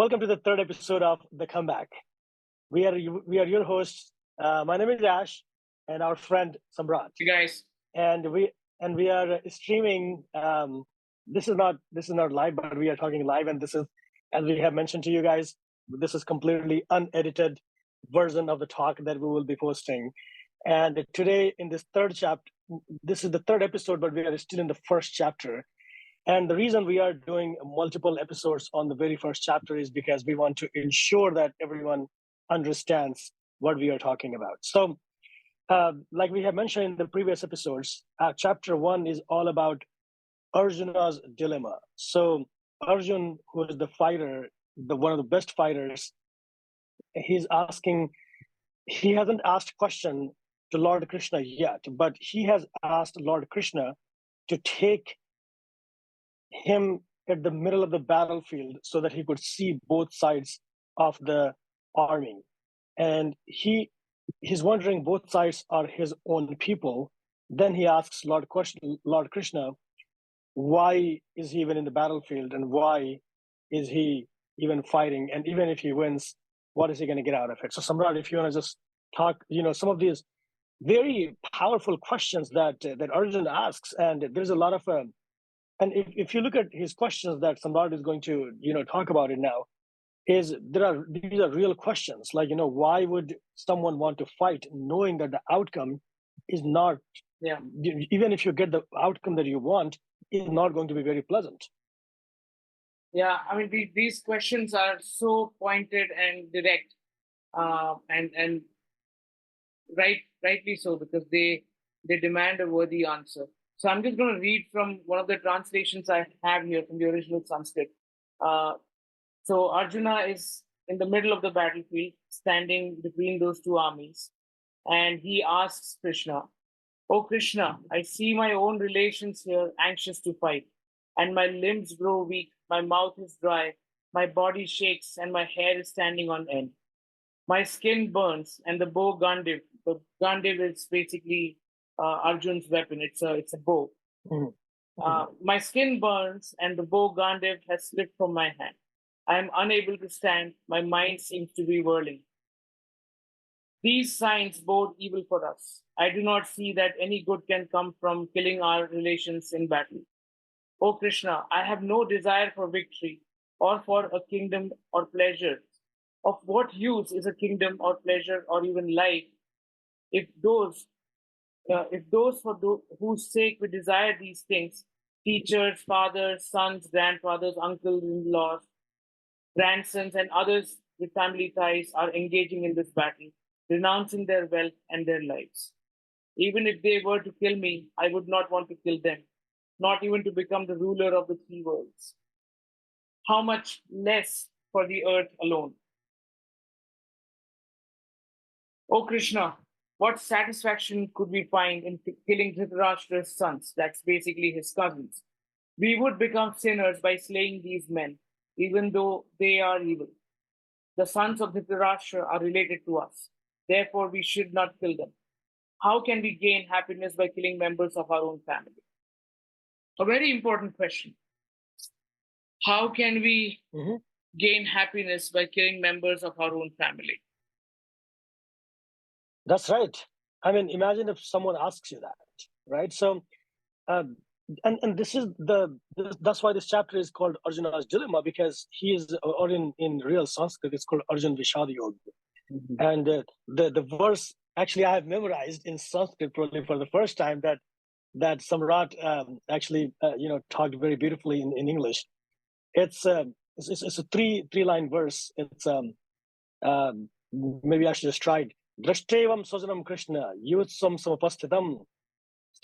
Welcome to the third episode of The Comeback. We are your hosts. My name is Ash, and our friend Samrat. Hey guys. And we are streaming. This is not live, but we are talking live, and this is, as we have mentioned to you guys, this is completely unedited version of the talk that we will be posting. And today, in this third chapter, this is the third episode, but we are still in the first chapter. And the reason we are doing multiple episodes on the very first chapter is because we want to ensure that everyone understands what we are talking about. So, like we have mentioned in the previous episodes, chapter 1 is all about Arjuna's dilemma. So, Arjun, who is the fighter, one of the best fighters, he hasn't asked question to Lord Krishna yet, but he has asked Lord Krishna to take him at the middle of the battlefield so that he could see both sides of the army. And he's wondering both sides are his own people. Then he asks Lord Krishna, why is he even in the battlefield and why is he even fighting? And even if he wins, what is he going to get out of it? So Samrat, if you want to just talk, some of these very powerful questions that Arjun asks, and there's a lot of and if you look at his questions that Samrat is going to, talk about it now, these are real questions. Like, why would someone want to fight knowing that the outcome is not, even if you get the outcome that you want, is not going to be very pleasant. Yeah, I mean, these questions are so pointed and direct, and rightly so, because they demand a worthy answer. So I'm just going to read from one of the translations I have here from the original Sanskrit. So Arjuna is in the middle of the battlefield, standing between those two armies. And he asks Krishna, "Oh Krishna, I see my own relations here anxious to fight. And my limbs grow weak, my mouth is dry, my body shakes, and my hair is standing on end. My skin burns, and the bow Gandiv, the Gandiv is basically Arjun's weapon. It's a bow. My skin burns, and the bow Gandiv has slipped from my hand. I am unable to stand. My mind seems to be whirling. These signs bode evil for us. I do not see that any good can come from killing our relations in battle. O Krishna, I have no desire for victory or for a kingdom or pleasure. Of what use is a kingdom or pleasure or even life if those for whose sake we desire these things, teachers, fathers, sons, grandfathers, uncles, in-laws, grandsons, and others with family ties are engaging in this battle, renouncing their wealth and their lives. Even if they were to kill me, I would not want to kill them, not even to become the ruler of the three worlds. How much less for the earth alone? O Krishna, what satisfaction could we find in killing Dhritarashtra's sons? That's basically his cousins. We would become sinners by slaying these men, even though they are evil. The sons of Dhritarashtra are related to us. Therefore, we should not kill them. How can we gain happiness by killing members of our own family? A very important question. How can we gain happiness by killing members of our own family? That's right. I mean, imagine if someone asks you that, right? So, and this is that's why this chapter is called Arjuna's dilemma, because he is, or in real Sanskrit, it's called Arjun Vishad Yoga. And the verse, actually, I have memorized in Sanskrit probably for the first time that Samrat actually talked very beautifully in English. It's a three-line verse. It's maybe I should just try it. Drashtevam Sojanam Krishna, Yutsam Samapastitam,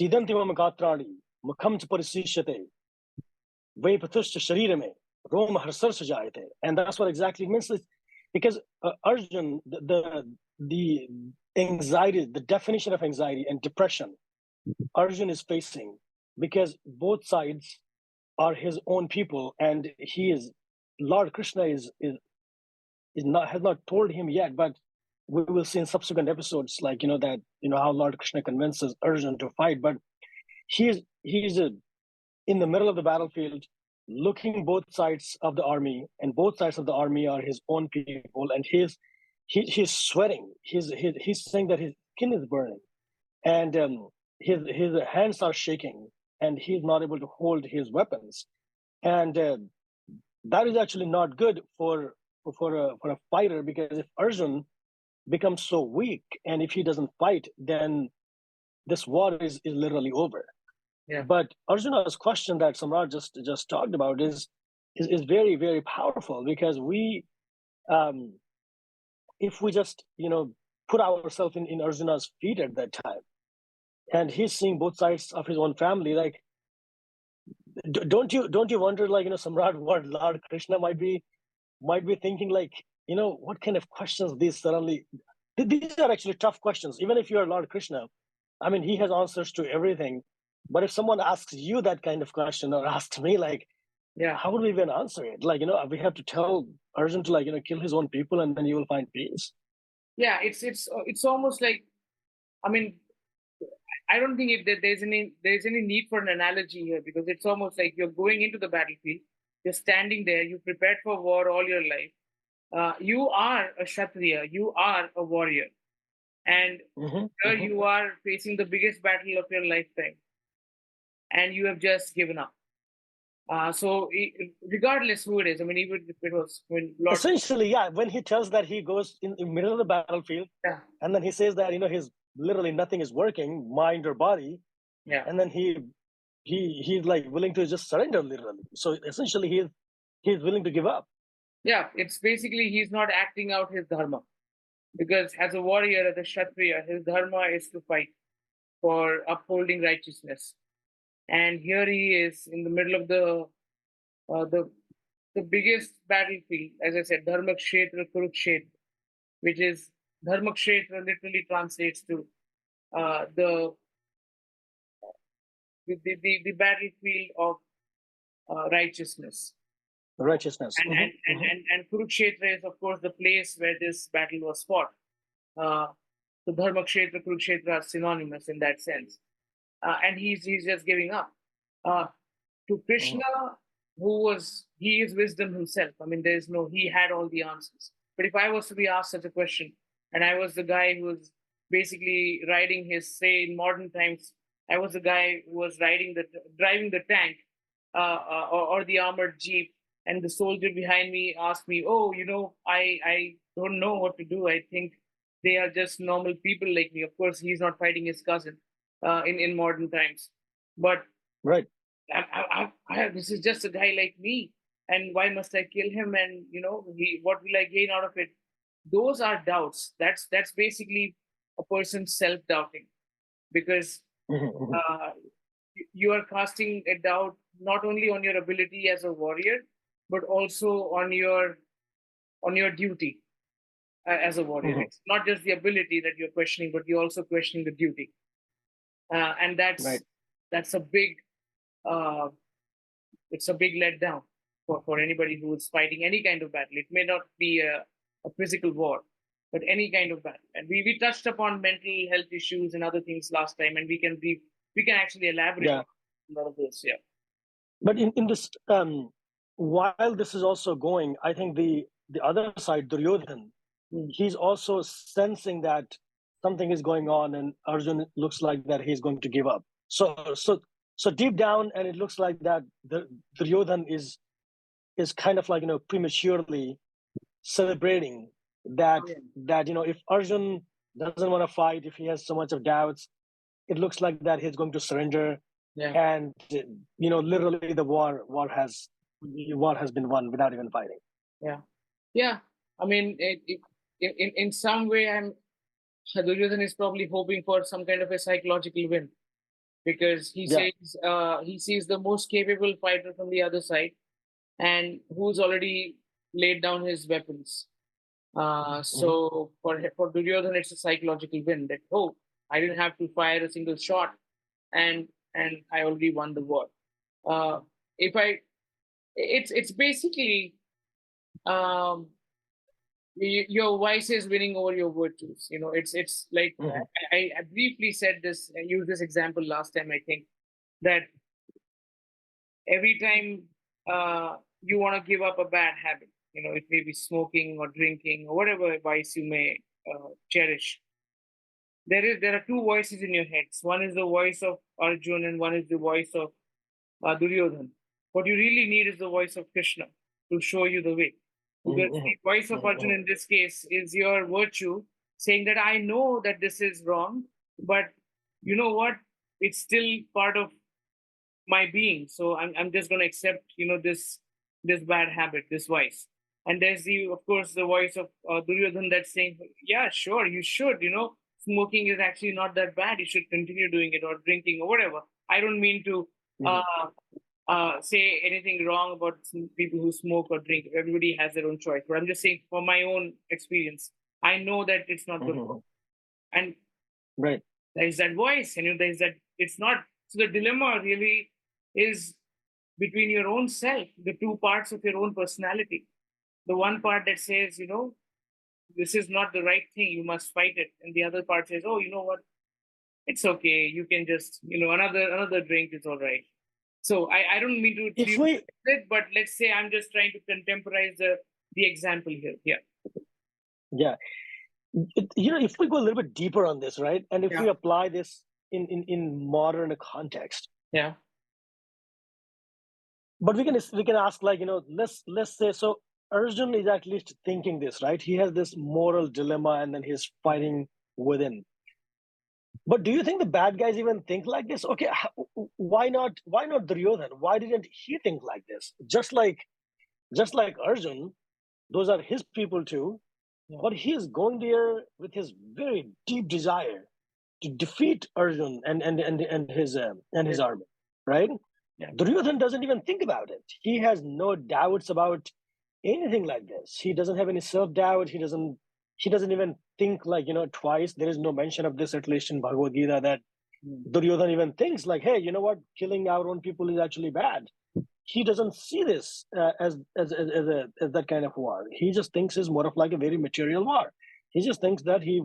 Sidantimam Gatrani, Mukham Parisishyate, Vaipatusha Sharirame, Roma Harsar Sajayate. And that's what exactly it means. Because Arjun, the anxiety, the definition of anxiety and depression Arjun is facing, because both sides are his own people, and Lord Krishna has not told him yet, but we will see in subsequent episodes, like how Lord Krishna convinces Arjun to fight. But he's in the middle of the battlefield. looking both sides of the army, and both sides of the army are his own people, and he's sweating. He's saying that his skin is burning, and his hands are shaking, and he's not able to hold his weapons, and that is actually not good for a fighter, because if Arjun becomes so weak, and if he doesn't fight, then this war is literally over. Yeah. But Arjuna's question that Samrat just talked about is very, very powerful, because we if we just put ourselves in Arjuna's feet at that time, and he's seeing both sides of his own family, like don't you wonder, like, Samrat, what Lord Krishna might be thinking, like, what kind of questions these suddenly. These are actually tough questions. Even if you are Lord Krishna, I mean, he has answers to everything. But if someone asks you that kind of question, or asks me, like, Yeah. how would we even answer it? Like, we have to tell Arjun to, like, kill his own people, and then you will find peace. Yeah, it's almost like, I mean, I don't think there's any need for an analogy here, because it's almost like you're going into the battlefield, you're standing there, you prepared for war all your life. You are a Kshatriya, you are a warrior, and here you are facing the biggest battle of your lifetime, and you have just given up. So regardless who it is, I mean, even if it was when Lord, Essentially, yeah, when he tells that he goes in the middle of the battlefield, yeah, and then he says that, his literally nothing is working, mind or body, yeah, and then he's like willing to just surrender, literally. So essentially, he's willing to give up. yeah, it's basically he's not acting out his dharma, because as a warrior, as a Kshatriya, his dharma is to fight for upholding righteousness. And here he is in the middle of uh, the the biggest battlefield, as I said, Dharmakshetra Kurukshetra, which is Dharmakshetra literally translates to uh, the, the battlefield of righteousness. Righteousness. And Kurukshetra is, of course, the place where this battle was fought. So Dharmakshetra, Kurukshetra are synonymous in that sense. And he's just giving up. To Krishna, he is wisdom himself. I mean, he had all the answers. But if I was to be asked such a question, and I was the guy who was basically riding say in modern times, I was the guy who was driving the tank, or the armored jeep, and the soldier behind me asked me, "Oh, I don't know what to do. I think they are just normal people like me." Of course, he's not fighting his cousin in modern times, but Right. this is just a guy like me, and why must I kill him? And what will I gain out of it? Those are doubts. That's basically a person's self-doubting, because uh, you are casting a doubt not only on your ability as a warrior, but also on your duty as a warrior. It's not just the ability that you're questioning, but you're also questioning the duty, and Right. that's a big uh, it's a big letdown for anybody who is fighting any kind of battle. It may not be a physical war, but any kind of battle. And we touched upon mental health issues and other things last time, and we can actually elaborate on a lot of those. Yeah. But in this, while this is also going, I think the other side, Duryodhan, he's also sensing that something is going on, and Arjun looks like that he's going to give up. So deep down, and it looks like that the Duryodhan is kind of like prematurely celebrating that if Arjun doesn't want to fight, if he has so much of doubts, it looks like that he's going to surrender. Yeah. And literally the war has been won without even fighting. Yeah. I mean, in some way, Duryodhan is probably hoping for some kind of a psychological win, because he says he sees the most capable fighter from the other side, and who's already laid down his weapons. So for Duryodhan, it's a psychological win that, oh, I didn't have to fire a single shot, and I already won the war. If I, it's basically um, your vices winning over your virtues. It's like I briefly said this, I used this example last time. I think that every time you want to give up a bad habit. It may be smoking or drinking or whatever vice you may cherish. There are two voices in your heads. One is the voice of Arjun, and one is the voice of Duryodhan. What you really need is the voice of Krishna to show you the way. Because the voice of Arjun in this case is your virtue saying that I know that this is wrong, but you know what? It's still part of my being. So I'm just going to accept, this bad habit, this vice. And there's of course, the voice of Duryodhan that's saying, yeah, sure, you should, smoking is actually not that bad. You should continue doing it, or drinking or whatever. I don't mean to say anything wrong about people who smoke or drink. Everybody has their own choice. But I'm just saying, for my own experience, I know that it's not good. And right, there's that voice, and there's that it's not. So the dilemma really is between your own self, the two parts of your own personality. The one part that says, this is not the right thing, you must fight it. And the other part says, oh, you know what? It's okay. You can just, another drink is all right. So I don't mean to if we, it, but let's say I'm just trying to contemporize the example here. Yeah. If we go a little bit deeper on this, right? And if we apply this in modern context. Yeah. But we can ask, like, let's say, so Arjun is at least thinking this, right? He has this moral dilemma, and then he's fighting within. But do you think the bad guys even think like this? Okay, why not Duryodhan? Why didn't he think like this? Just like Arjun, those are his people too. Yeah. But he is going there with his very deep desire to defeat Arjun and his army, right? Yeah. Duryodhan doesn't even think about it. He has no doubts about anything like this. He doesn't have any self-doubt. He doesn't even think, like, twice. There is no mention of this, at least in Bhagavad Gita, that Duryodhan even thinks like, hey, you know what? Killing our own people is actually bad. He doesn't see this as that kind of war. He just thinks it's more of like a very material war. He just thinks that he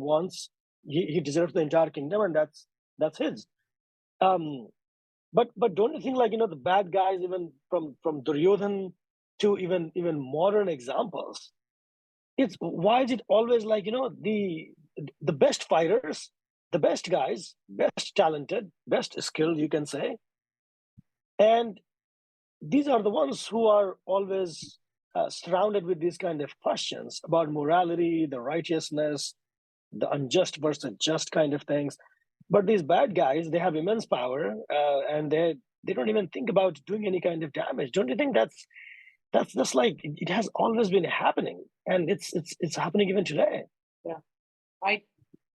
deserves the entire kingdom, and that's his. But don't you think, like, the bad guys, even from Duryodhan to even modern examples, why is it always like, the best fighters, the best guys, best talented, best skilled, you can say, and these are the ones who are always surrounded with these kind of questions about morality, the righteousness, the unjust versus just kind of things. But these bad guys, they have immense power, and they don't even think about doing any kind of damage. Don't you think that's just like it has always been happening, and it's happening even today? Yeah,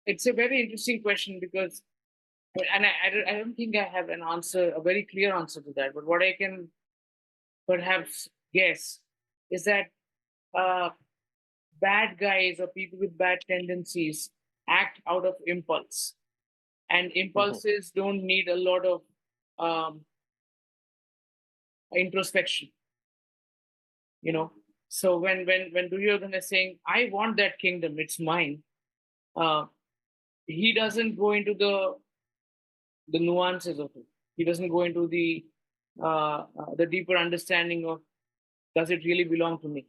it's a very interesting question, because, and I don't think I have a very clear answer to that. But what I can perhaps guess is that bad guys or people with bad tendencies act out of impulse, and impulses don't need a lot of introspection. So when Duryodhana is saying, I want that kingdom, it's mine, he doesn't go into the nuances of it. He doesn't go into the deeper understanding of, does it really belong to me?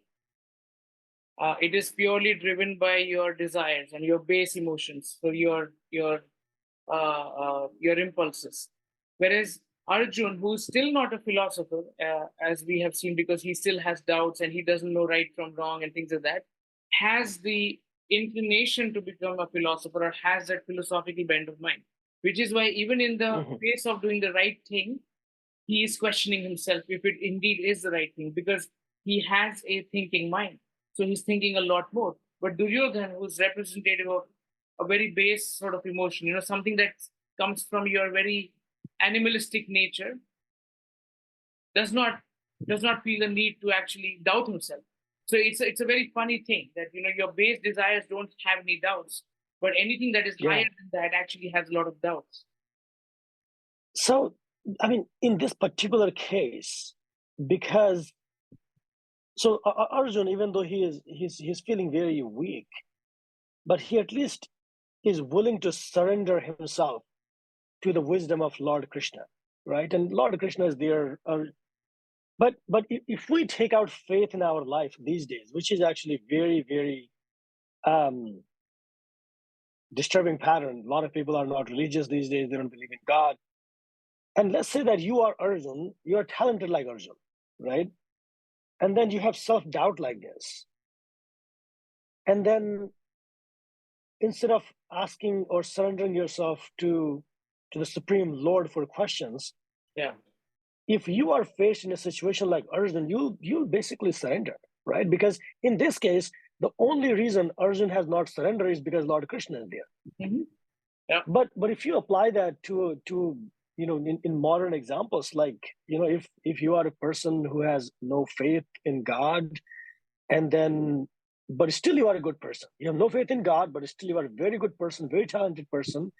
It is purely driven by your desires and your base emotions, so your impulses. Whereas Arjun, who's still not a philosopher, as we have seen, because he still has doubts and he doesn't know right from wrong and things like that, has the inclination to become a philosopher, or has that philosophical bent of mind. Which is why even in the face of doing the right thing, he is questioning himself if it indeed is the right thing, because he has a thinking mind. So he's thinking a lot more. But Duryodhan, who's representative of a very base sort of emotion, something that comes from your very animalistic nature, does not feel the need to actually doubt himself. So it's a very funny thing that your base desires don't have any doubts, but anything that is higher than that actually has a lot of doubts. So, I mean, in this particular case, because so Arjun, even though he's feeling very weak, but he at least is willing to surrender himself to the wisdom of Lord Krishna, right? And Lord Krishna is there But if we take out faith in our life these days, which is actually very, very um, disturbing pattern. A lot of people are not religious these days. They don't believe in God. And let's say that you are Arjun, you are talented like Arjun, right? And then you have self-doubt like this. And then instead of asking or surrendering yourself to the Supreme Lord for questions, Yeah. if you are faced in a situation like Arjun, you'll basically surrender, right? Because in this case, the only reason Arjun has not surrendered is because Lord Krishna is there. Mm-hmm. Yeah. But if you apply that to in modern examples, like if you are a person who has no faith in God, and then but still you are a good person, you have no faith in God, but still you are a very good person, very talented person,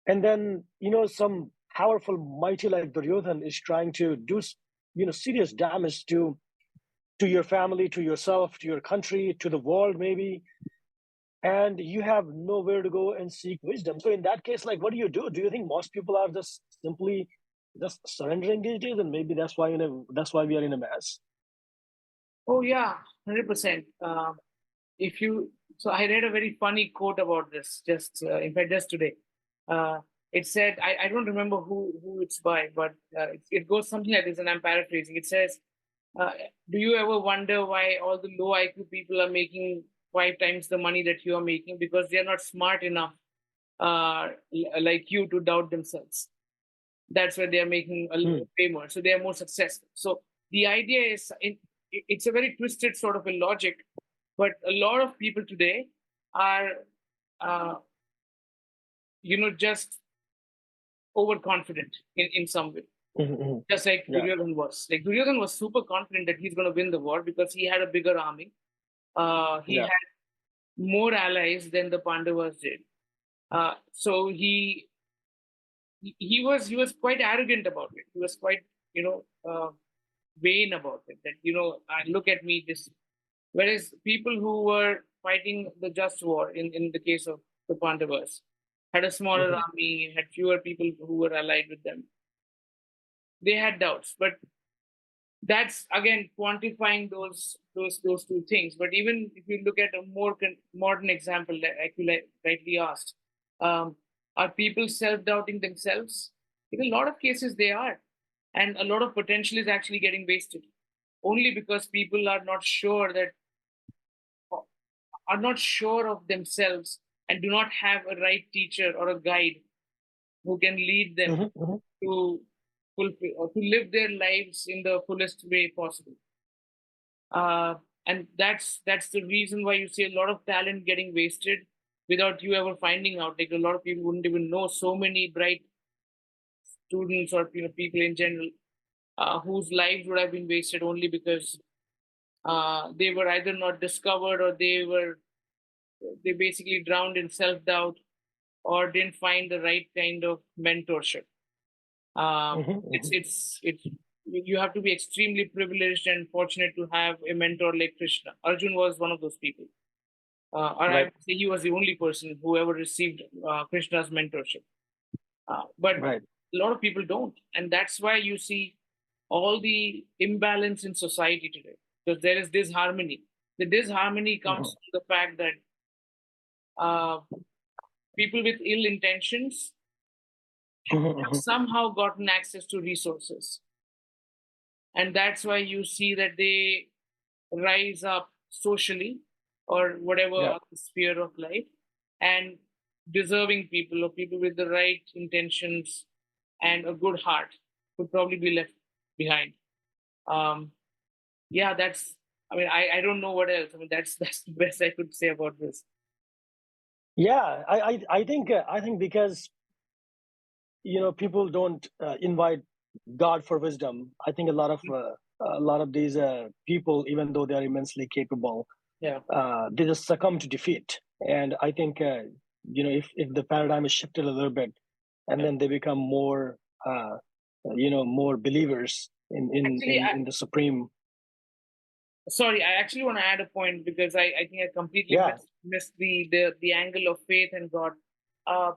and then some powerful mighty like Duryodhan is trying to do serious damage to your family, to yourself, to your country, to the world maybe, and you have nowhere to go and seek wisdom. So in that case, like, what do you do? Do you think most people are just simply just surrendering these days, and maybe that's why that's why we are in a mess? Oh yeah, 100%. If you so I read a very funny quote about this just in fact just today. Uh, it said I don't remember who it's by, but it goes something like this, and I'm paraphrasing. It says, uh, "Do you ever wonder why all the low IQ people are making 5 times the money that you are making? Because they are not smart enough, like you, to doubt themselves. That's why they are making a little more. So they are more successful." So the idea is, it's a very twisted sort of a logic, but a lot of people today are, uh, just overconfident in some way. Mm-hmm. Just like Yeah. Duryodhan was. Like Duryodhan was super confident that he's going to win the war because he had a bigger army. He Yeah. had more allies than the Pandavas did. So he was quite arrogant about it. He was quite vain about it. That look at me. This Whereas people who were fighting the just war in the case of the Pandavas had a smaller Mm-hmm. army, had fewer people who were allied with them. They had doubts, but that's again quantifying those two things. But even if you look at a more modern example that actually rightly asked, um, are people self-doubting themselves? In a lot of cases, they are, and a lot of potential is actually getting wasted only because people are not sure of themselves and do not have a right teacher or a guide who can lead them Mm-hmm. to fulfill or to live their lives in the fullest way possible. Uh, and that's the reason why you see a lot of talent getting wasted without you ever finding out. Like a lot of people wouldn't even know so many bright students or people in general whose lives would have been wasted only because they were either not discovered or they basically drowned in self doubt or didn't find the right kind of mentorship. Mm-hmm. It's you have to be extremely privileged and fortunate to have a mentor like Krishna. Arjun was one of those people, or I Right. would say he was the only person who ever received Krishna's mentorship. But Right. a lot of people don't, and that's why you see all the imbalance in society today. Because there is disharmony. The disharmony comes Mm-hmm. from the fact that uh, people with ill intentions have Mm-hmm. somehow gotten access to resources. And that's why you see that they rise up socially or whatever Yeah. other sphere of life, and deserving people or people with the right intentions and a good heart could probably be left behind. Um, yeah, I don't know what else. I mean, that's the best I could say about this. Yeah. I think because people don't invite God for wisdom. I think a lot of these people, even though they are immensely capable, Yeah. they just succumb to defeat. And I think if the paradigm is shifted a little bit, and Yeah. then they become more more believers Actually, in the supreme. sorry, I actually want to add a point because I think I completely Yeah. missed the angle of faith and God. Uh,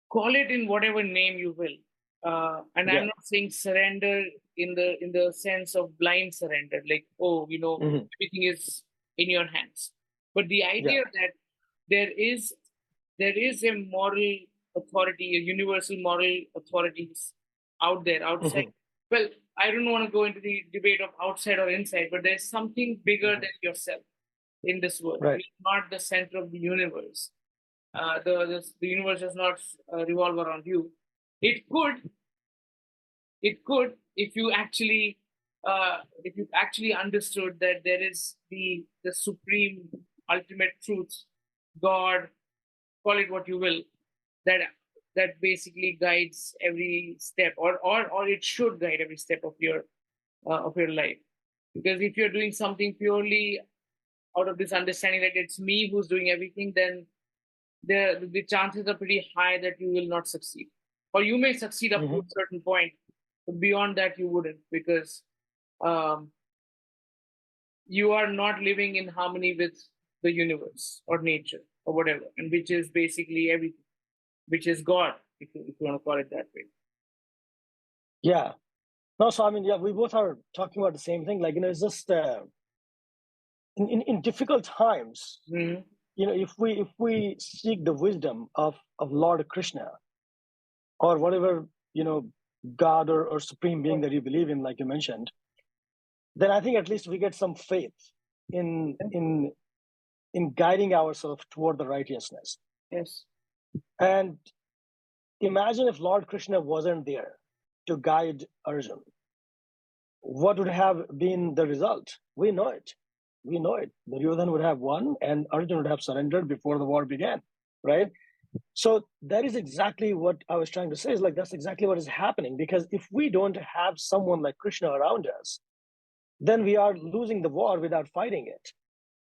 Call it in whatever name you will. And I'm Yeah. not saying surrender in the sense of blind surrender, like, oh, Mhm. everything is in your hands. But the Yeah. idea that there is a moral authority, a universal moral authorities out there, outside. Mhm. Well, I don't want to go into the debate of outside or inside, but there's something bigger Mhm. than yourself in this world. Right. You're not the center of the universe. The universe does not revolve around you. It could, if you actually understood that there is the supreme ultimate truth, God, call it what you will, that basically guides every step, or it should guide every step of your life. Because if you're doing something purely out of this understanding that it's me who's doing everything, then the chances are pretty high that you will not succeed. Or you may succeed up to a Mhm. certain point, but beyond that you wouldn't, because um, you are not living in harmony with the universe or nature or whatever, and which is basically everything, which is God, if you want to call it that way. Yeah. No, so I mean, yeah, we both are talking about the same thing. Like, it's just in difficult times, Mhm. if we seek the wisdom of Lord Krishna, or whatever, God or supreme being that you believe in, like you mentioned, then I think at least we get some faith in in in guiding ourselves toward the righteousness. Yes. And imagine if Lord Krishna wasn't there to guide Arjun, what would have been the result? We know it. We know it. Duryodhan would have won and Arjun would have surrendered before the war began, right? So that is exactly what I was trying to say, is like that's exactly what is happening. Because if we don't have someone like Krishna around us, then we are losing the war without fighting it.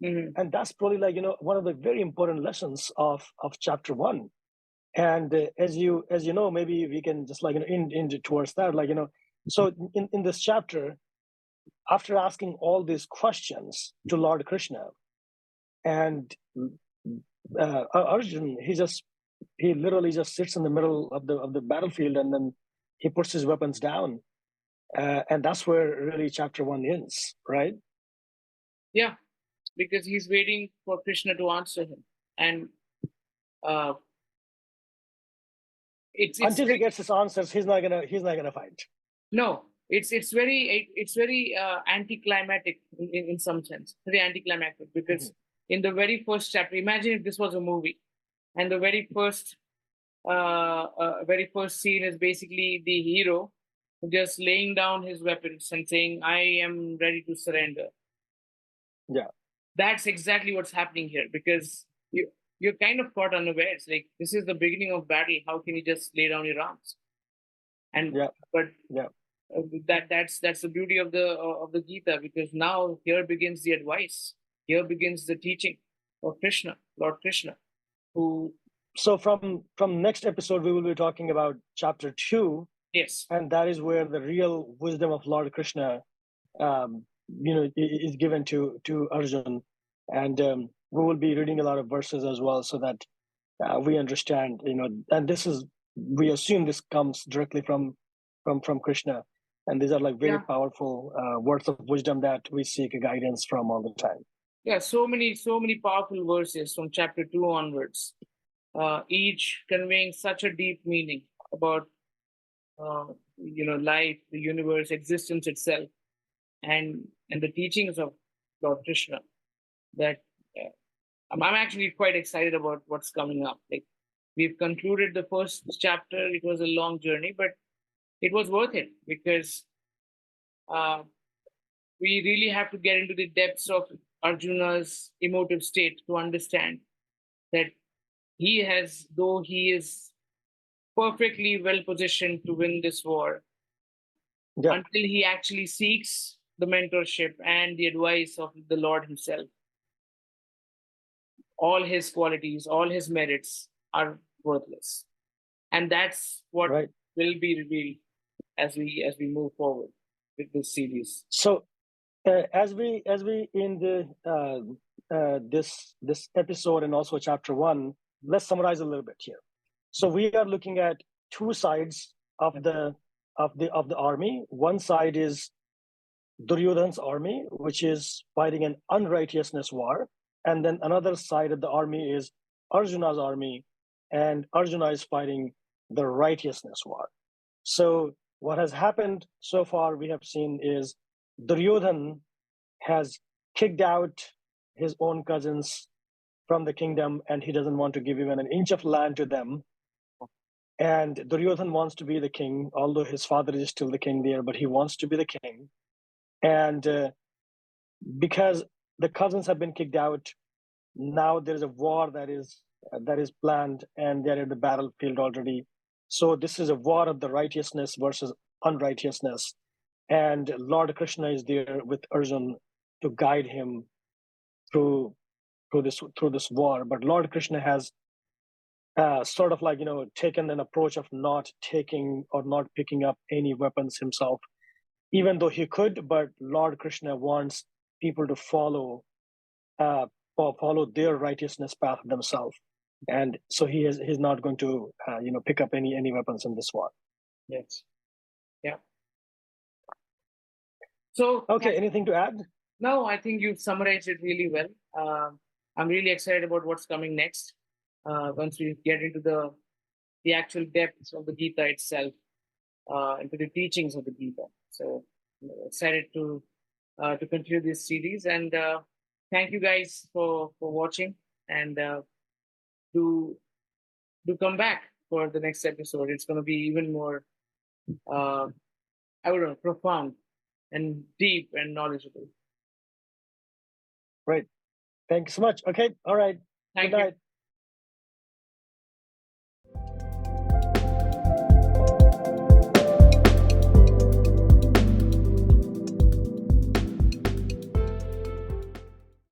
Hmm. And that's probably like, one of the very important lessons of chapter one. And as you know, maybe we can just like, in towards that, like, so in this chapter, after asking all these questions to Lord Krishna, and Arjun, he literally just sits in the middle of the battlefield, and then he puts his weapons down, and that's where really chapter one ends, right? Yeah, because he's waiting for Krishna to answer him, and uh, it's Until he gets his answers, he's not gonna fight. no, it's very anticlimactic in some sense, very anticlimactic, Mhm. because in the very first chapter, imagine if this was a movie, and the very first scene is basically the hero just laying down his weapons and saying, "I am ready to surrender." Yeah. That's exactly what's happening here, because you're kind of caught unawares. Like, this is the beginning of battle. How can you just lay down your arms? And Yeah. but Yeah. that's the beauty of the Gita, because now here begins the advice. Here begins the teaching of Krishna, Lord Krishna, who, So from next episode, we will be talking about chapter two, yes, and that is where the real wisdom of Lord Krishna, is given to Arjun, and we will be reading a lot of verses as well, so that we understand, and we assume this comes directly from Krishna, and these are like very yeah, powerful words of wisdom that we seek guidance from all the time. yeah, so many powerful verses from chapter 2 onwards, each conveying such a deep meaning about life, the universe, existence itself, and the teachings of Lord Krishna. That uh, I'm actually quite excited about what's coming up. Like, we've concluded the first chapter. It was a long journey, but it was worth it, because uh, we really have to get into the depths of Arjuna's emotive state to understand that though he is perfectly well positioned to win this war, Yeah. until he actually seeks the mentorship and the advice of the Lord himself, all his qualities, all his merits are worthless. And that's what Right. will be revealed as we move forward with this series. So as we in the this episode and also chapter one, let's summarize a little bit here. So we are looking at two sides of the of the army. One side is Duryodhana's army, which is fighting an unrighteousness war, and then another side of the army is Arjuna's army, and Arjuna is fighting the righteousness war. So what has happened so far, we have seen, is Duryodhana has kicked out his own cousins from the kingdom, and he doesn't want to give even an inch of land to them. And Duryodhana wants to be the king, although his father is still the king there, but he wants to be the king. And because the cousins have been kicked out, now there is a war that is planned, and they're in the battlefield already. So this is a war of the righteousness versus unrighteousness, and Lord Krishna is there with Arjuna to guide him through this war. But Lord Krishna has sort of like taken an approach of not taking or not picking up any weapons himself, even though he could. But Lord Krishna wants people to follow their righteousness path themselves, and so he's not going to pick up any weapons in this war. Yes. Yeah. So okay, anything to add? No, I think you've summarized it really well. I'm really excited about what's coming next. Once we get into the actual depths of the Gita itself, into the teachings of the Gita. So excited to continue this series, and thank you guys for watching, and do come back for the next episode. It's going to be even more I don't know, profound and deep and knowledgeable. Right. Thanks so much. Okay. All right. Thank Good you. night.